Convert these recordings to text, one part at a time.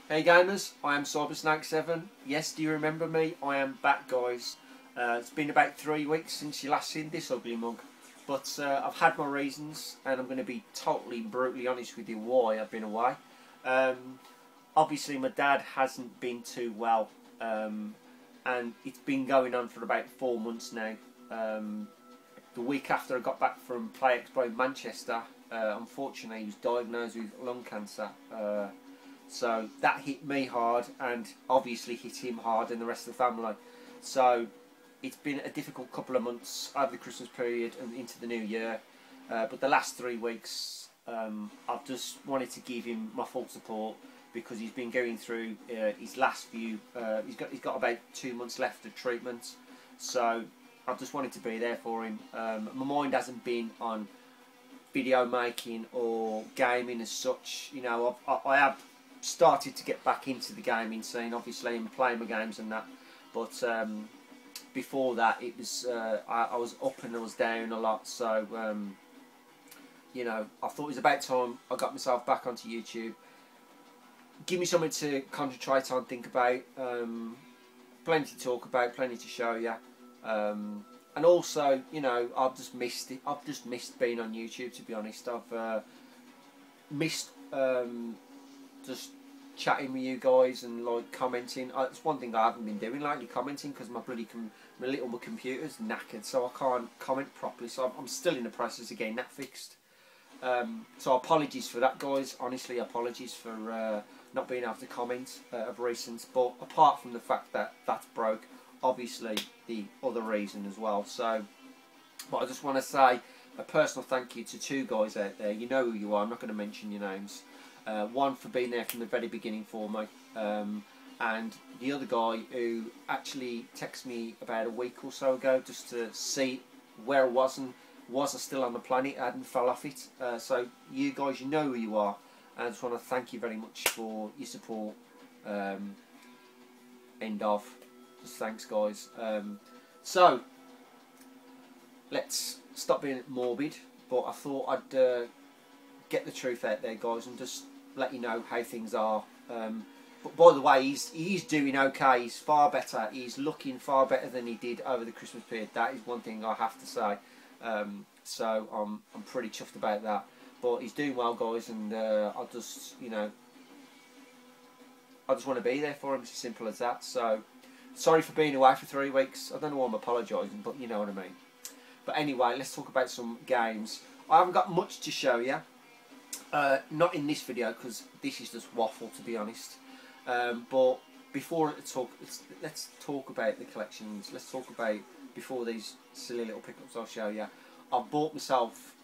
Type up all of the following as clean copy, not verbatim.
Hey gamers, I am CyberSnake7. Yes, do you remember me? I am back, guys. It's been about 3 weeks since you last seen this ugly mug, but I've had my reasons, and I'm going to be totally brutally honest with you why I've been away. Obviously, my dad hasn't been too well, and it's been going on for about 4 months now. The week after I got back from Play Expo in Manchester, unfortunately, he was diagnosed with lung cancer. So that hit me hard, and obviously hit him hard and the rest of the family. So it's been a difficult couple of months over the Christmas period and into the new year. But the last 3 weeks, I've just wanted to give him my full support because he's been going through his last few. He's got about 2 months left of treatment. So I just wanted to be there for him. My mind hasn't been on video making or gaming as such. You know, I have started to get back into the gaming scene, obviously, and playing my games and that. But before that, it was I was up and I was down a lot. So you know, I thought it was about time I got myself back onto YouTube. Give me something to concentrate on, think about. Plenty to talk about, plenty to show you. And also, you know, I've just missed it. I've just missed being on YouTube, to be honest. I've missed just chatting with you guys and like commenting. It's one thing I haven't been doing lately, commenting, because my bloody my computer's knackered, so I can't comment properly. So I'm still in the process of getting that fixed. So apologies for that, guys. Honestly, apologies for not being able to comment of recent. But apart from the fact that that's broke, obviously the other reason as well. So, but I just want to say a personal thank you to 2 guys out there. You know who you are. I'm not going to mention your names. One for being there from the very beginning for me, and the other guy who actually texted me about a week or so ago just to see where I was and was I still on the planet. I hadn't fell off it. So you guys, you know who you are, and I just want to thank you very much for your support. End of. Just thanks, guys. So let's stop being morbid, but I thought I'd get the truth out there, guys, and just let you know how things are. But by the way, he's doing okay. He's far better. He's looking far better than he did over the Christmas period. That is one thing I have to say. So I'm pretty chuffed about that. But he's doing well, guys, and I just, you know, I just want to be there for him. It's as simple as that. So sorry for being away for 3 weeks. I don't know why I'm apologising, but you know what I mean. But anyway, let's talk about some games. I haven't got much to show you. Not in this video, because this is just waffle, to be honest. But before let's talk about the collections. Let's talk about, before these silly little pickups I'll show you. I've bought myself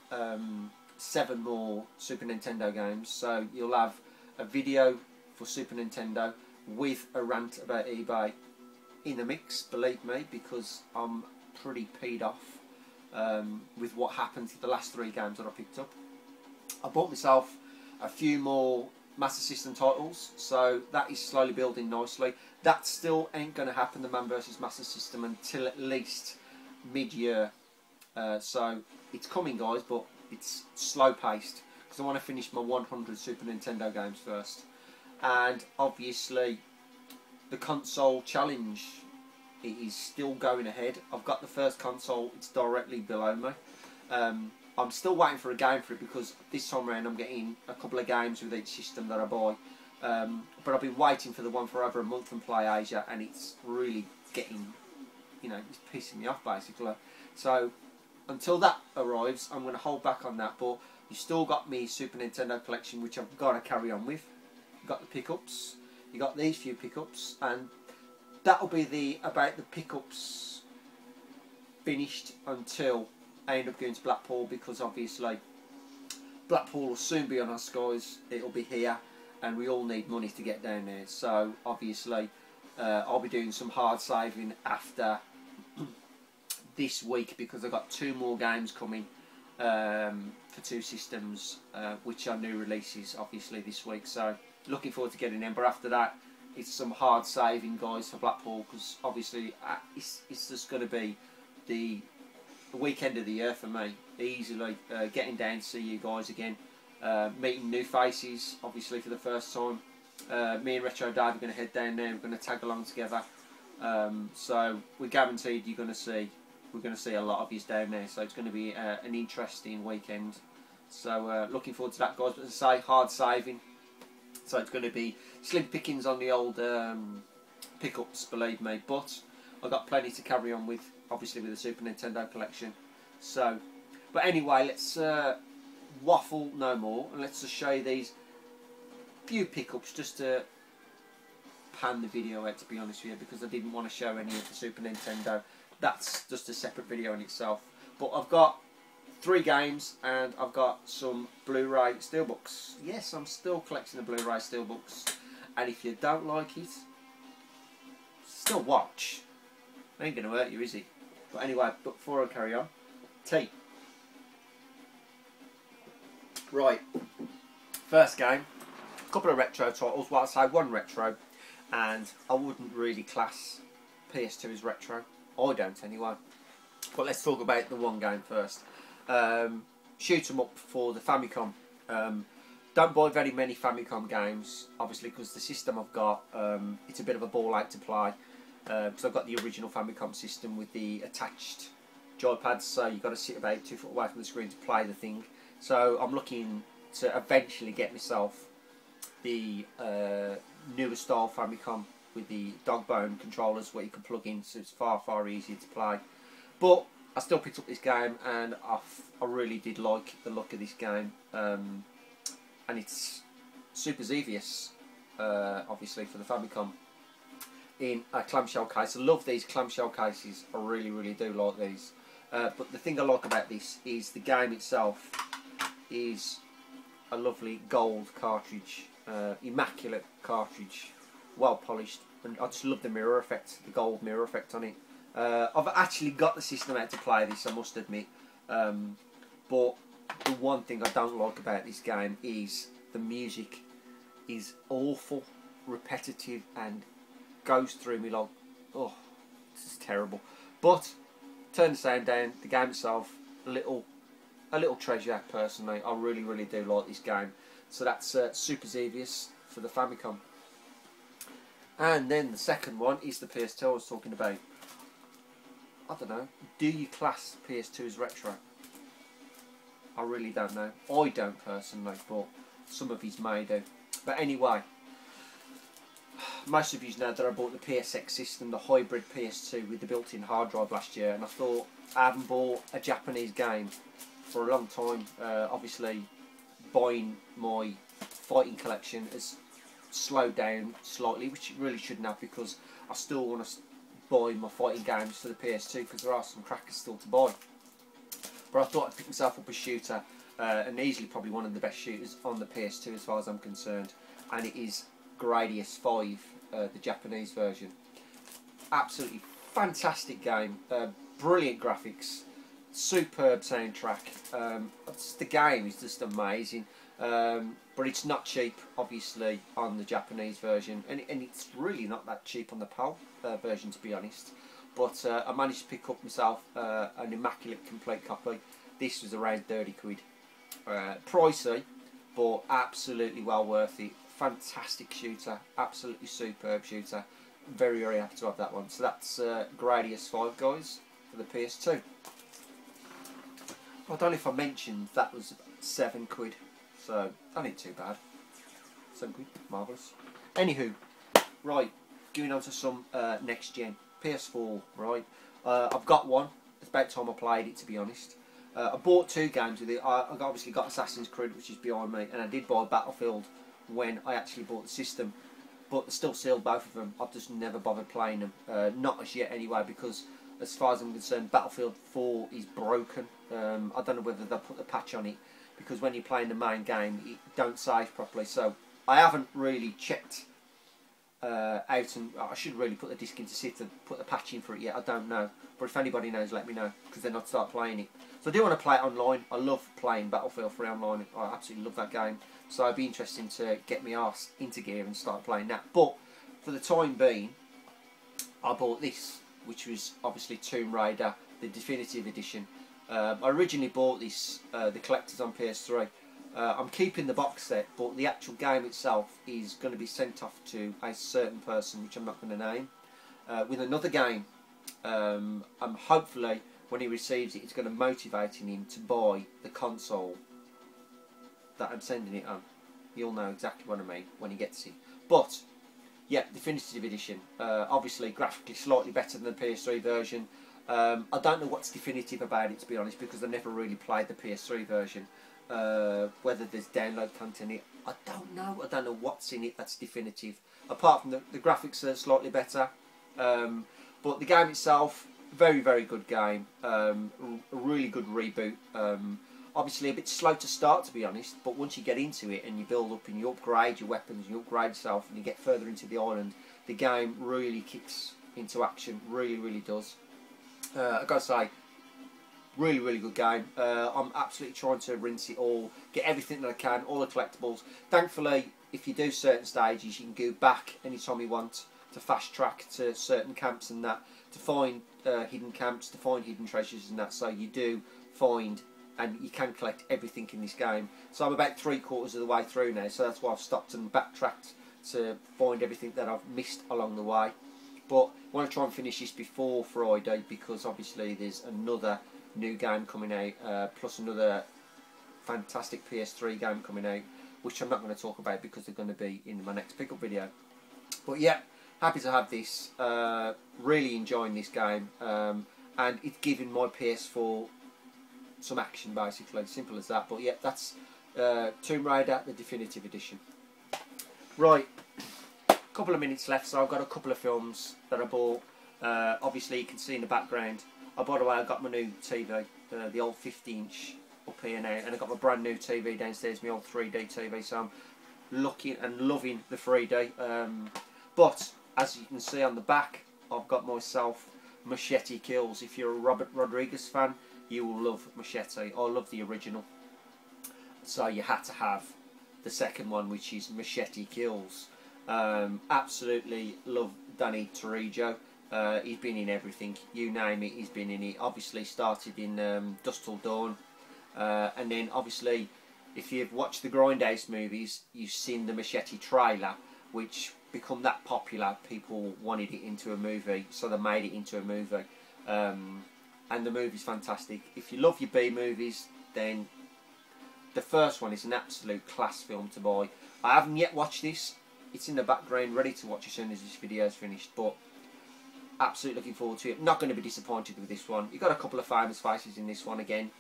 7 more Super Nintendo games. So you'll have a video for Super Nintendo with a rant about eBay in the mix, believe me, because I'm pretty peed off with what happened to the last 3 games that I picked up. I bought myself a few more Master System titles, so that is slowly building nicely. That still ain't going to happen, the Man vs Master System, until at least mid-year. So it's coming, guys, but it's slow paced because I want to finish my 100 Super Nintendo games first. And obviously the console challenge, it is still going ahead. I've got the first console, it's directly below me. I'm still waiting for a game for it because this time around I'm getting a couple of games with each system that I buy. But I've been waiting for the one for over a month from Play Asia, and it's really getting, you know, it's pissing me off basically. So until that arrives, I'm going to hold back on that. But you still got me Super Nintendo collection, which I've got to carry on with. You got the pickups, you got these few pickups, and that'll be about the pickups finished until I end up going to Blackpool, because obviously Blackpool will soon be on our skies. It'll be here, and we all need money to get down there. So obviously I'll be doing some hard saving after this week, because I've got 2 more games coming for 2 systems, which are new releases obviously this week. So looking forward to getting them. But after that, it's some hard saving, guys, for Blackpool, because obviously it's just going to be the weekend of the year for me, easily. Getting down to see you guys again, meeting new faces obviously for the first time, Me and Retro Dave are going to head down there. We're going to tag along together. So we're guaranteed we're going to see a lot of you down there. So it's going to be an interesting weekend. So looking forward to that, guys. But as I say, hard saving. So it's going to be slim pickings on the old pickups, believe me. But I've got plenty to carry on with, obviously with the Super Nintendo collection. So, but anyway, let's waffle no more, and let's just show you these few pickups just to pan the video out, to be honest with you, because I didn't want to show any of the Super Nintendo. That's just a separate video in itself. But I've got 3 games, and I've got some Blu-ray steelbooks. Yes, I'm still collecting the Blu-ray steelbooks, and if you don't like it, still watch. Ain't going to hurt you, is it? But anyway, but before I carry on, tea. Right, first game, a couple of retro titles. Well, I'd say one retro, and I wouldn't really class PS2 as retro. I don't anyway. But let's talk about the one game first. Shoot 'em up for the Famicom. Don't buy very many Famicom games, obviously, because the system I've got, it's a bit of a ball out to play. Because I've got the original Famicom system with the attached joypads, so you've got to sit about 2 foot away from the screen to play the thing. So I'm looking to eventually get myself the newer style Famicom with the dog bone controllers where you can plug in, so it's far easier to play. But I still picked up this game, and I really did like the look of this game, and it's Super Xevious, obviously for the Famicom, in a clamshell case. I love these clamshell cases. I really do like these. But the thing I like about this is the game itself is a lovely gold cartridge, immaculate cartridge, well polished, and I just love the mirror effect, the gold mirror effect on it. I've actually got the system out to play this, I must admit, but the one thing I don't like about this game is the music is awful, repetitive, and goes through me like, oh, this is terrible. But turn the sound down, the game itself, a little treasure personally. I really do like this game. So that's Super Xevious for the Famicom. And then the second one is the PS2 I was talking about. I don't know, do you class PS2 as retro? I really don't know. I don't personally, but some of yous may do. But anyway, most of you know that I bought the PSX system, the hybrid PS2 with the built-in hard drive last year, and I thought I haven't bought a Japanese game for a long time. Obviously, buying my fighting collection has slowed down slightly, which it really shouldn't have, because I still want to buy my fighting games for the PS2 because there are some crackers still to buy. But I thought I'd pick myself up a shooter, and easily probably one of the best shooters on the PS2 as far as I'm concerned, and it is Gradius 5, the Japanese version. Absolutely fantastic game, brilliant graphics, superb soundtrack. The game is just amazing, but it's not cheap, obviously, on the Japanese version, and it's really not that cheap on the PAL version, to be honest. But I managed to pick up myself an immaculate complete copy. This was around 30 quid. Pricey, but absolutely well worth it. Fantastic shooter, absolutely superb shooter. Very happy to have that one. So that's Gradius 5, guys, for the PS2. I don't know if I mentioned that was 7 quid, so that ain't too bad. 7 quid, marvellous. Anywho, right, going on to some next gen. PS4, right. I've got one. It's about time I played it, to be honest. I bought 2 games with it. I obviously got Assassin's Creed, which is behind me, and I did buy Battlefield when I actually bought the system. But they're still sealed, both of them. I've just never bothered playing them. Not as yet, anyway, because as far as I'm concerned, Battlefield 4 is broken. I don't know whether they'll put the patch on it, because when you're playing the main game, it don't save properly. So I haven't really checked out, and I should really put the disc in to see if they put the patch in for it yet. I don't know, but if anybody knows, let me know, because then I'll start playing it. So I do want to play it online. I love playing Battlefield 3 online. I absolutely love that game. So it'd be interesting to get my arse into gear and start playing that. But for the time being, I bought this, which was obviously Tomb Raider, the definitive edition. I originally bought this, the collectors on PS3, I'm keeping the box set, but the actual game itself is going to be sent off to a certain person, which I'm not going to name, with another game. Hopefully, when he receives it, it's going to motivate him to buy the console that I'm sending it on. You'll know exactly what I mean when he gets it. But yeah, definitive edition. Obviously, graphically slightly better than the PS3 version. I don't know what's definitive about it, to be honest, because I never really played the PS3 version. Whether there's download content in it, I don't know. I don't know what's in it that's definitive. Apart from the graphics are slightly better. But the game itself, very, very good game. A really good reboot. Obviously a bit slow to start, to be honest, but once you get into it and you build up and you upgrade your weapons, you upgrade yourself and you get further into the island, the game really kicks into action. Really, really does. I've got to say, really, really good game. I'm absolutely trying to rinse it all, get everything that I can, all the collectibles. Thankfully, if you do certain stages, you can go back anytime you want to fast track to certain camps and that, to find hidden camps, to find hidden treasures and that, so you do find and you can collect everything in this game. So I'm about 3/4 of the way through now, so that's why I've stopped and backtracked to find everything that I've missed along the way. But I want to try and finish this before Friday, because obviously there's another new game coming out, plus another fantastic PS3 game coming out, which I'm not going to talk about because they're going to be in my next pickup video. But yeah, happy to have this. Really enjoying this game, and it's giving my PS4 some action, basically. Simple as that. But yeah, that's Tomb Raider, the definitive edition. Right, a couple of minutes left, so I've got a couple of films that I bought. Obviously you can see in the background, by the way, I got my new TV, the old 50-inch up here now, and I got my brand new TV downstairs, my old 3D TV, so I'm looking and loving the 3D. But as you can see on the back, I've got myself Machete Kills. If you're a Robert Rodriguez fan, you will love Machete. I love the original, so you had to have the second one, which is Machete Kills. Absolutely love Danny Torrijos. He's been in everything, you name it, he's been in it. Obviously started in Dusk Till Dawn, and then obviously if you've watched the Grindhouse movies, you've seen the Machete trailer, which become that popular, people wanted it into a movie, so they made it into a movie. And the movie's fantastic. If you love your B movies, then the first one is an absolute class film to buy. I haven't yet watched this. It's in the background, ready to watch as soon as this video is finished. But absolutely looking forward to it. Not going to be disappointed with this one. You've got a couple of famous faces in this one again.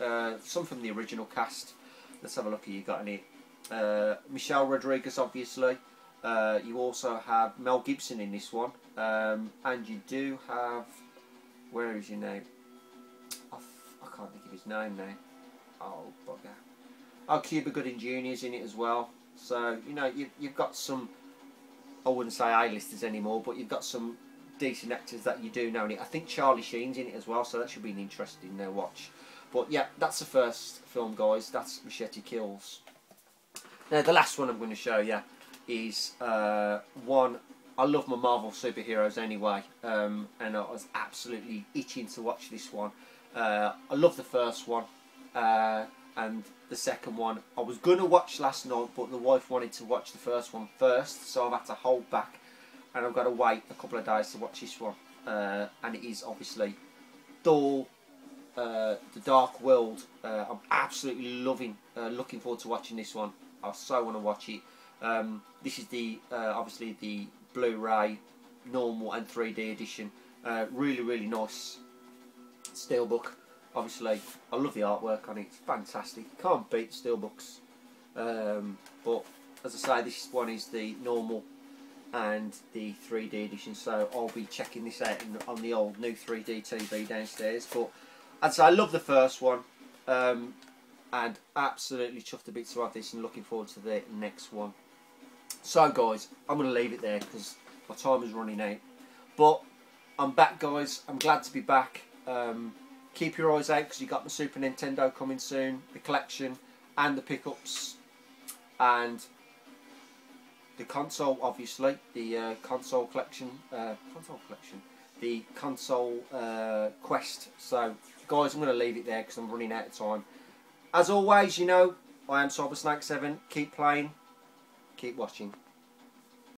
Some from the original cast. Let's have a look who you got in it. Michelle Rodriguez, obviously. You also have Mel Gibson in this one. And you do have... Where is your name? I can't think of his name now. Oh, bugger. Oh, Cuba Gooding Jr. is in it as well. So, you know, you've got some... I wouldn't say A-listers anymore, but you've got some decent actors that you do know in it. I think Charlie Sheen's in it as well, so that should be an interesting watch. But yeah, that's the first film, guys. That's Machete Kills. Now, the last one I'm going to show you is one... I love my Marvel superheroes anyway, and I was absolutely itching to watch this one. I love the first one, and the second one I was going to watch last night, but the wife wanted to watch the first one first, so I've had to hold back, and I've got to wait a couple of days to watch this one. And it is obviously Thor, The Dark World. I'm absolutely looking forward to watching this one. I so want to watch it. This is the obviously the Blu-ray, normal and 3D edition. Really, really nice steelbook. Obviously, I love the artwork on it. It's fantastic. Can't beat steelbooks. But as I say, this one is the normal and the 3D edition. So I'll be checking this out on the old new 3D TV downstairs. But as I say, I love the first one, and absolutely chuffed a bit to have this, and looking forward to the next one. So guys, I'm going to leave it there because my time is running out. But I'm back, guys. I'm glad to be back. Keep your eyes out because you've got the Super Nintendo coming soon, the collection and the pickups, and the console, obviously, the console collection, the console quest. So guys, I'm going to leave it there because I'm running out of time. As always, you know, I am Cybersnake7. Keep playing, keep watching.